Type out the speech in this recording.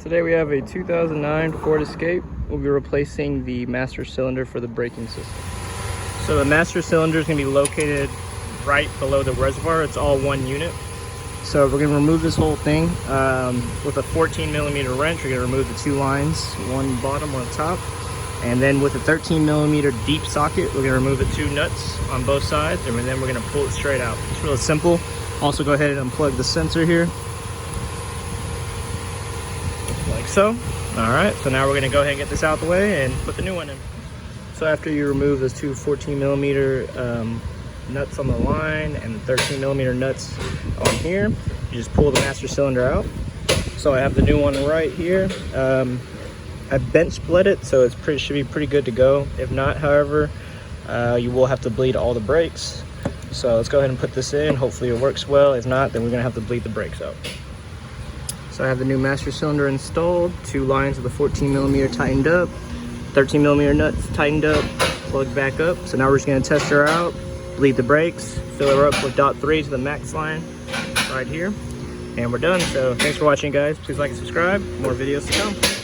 Today we have a 2009 Ford Escape. We'll be replacing the master cylinder for the braking system. So the master cylinder is going to be located right below the reservoir. It's all one unit. So we're going to remove this whole thing with a 14mm wrench. We're going to remove the two lines, one bottom, one top. And then with a 13mm deep socket, we're going to remove the two nuts on both sides, and then we're going to pull it straight out. It's really simple. Also go ahead and unplug the sensor here. Like so. All right, so now we're going to go ahead and get this out of the way and put the new one in. So after you remove those two 14mm nuts on the line and the 13mm nuts on here, you just pull the master cylinder out. So I have the new one right here. I bench split it, so it should be pretty good to go. If not, however, you will have to bleed all the brakes. So let's go ahead and put this in. Hopefully it works well. If not, then we're gonna have to bleed the brakes out. So I have the new master cylinder installed, two lines of the 14mm tightened up, 13mm nuts tightened up, plugged back up. So now we're just gonna test her out, bleed the brakes, fill her up with .3 to the max line right here, and we're done. So thanks for watching, guys. Please like and subscribe. More videos to come.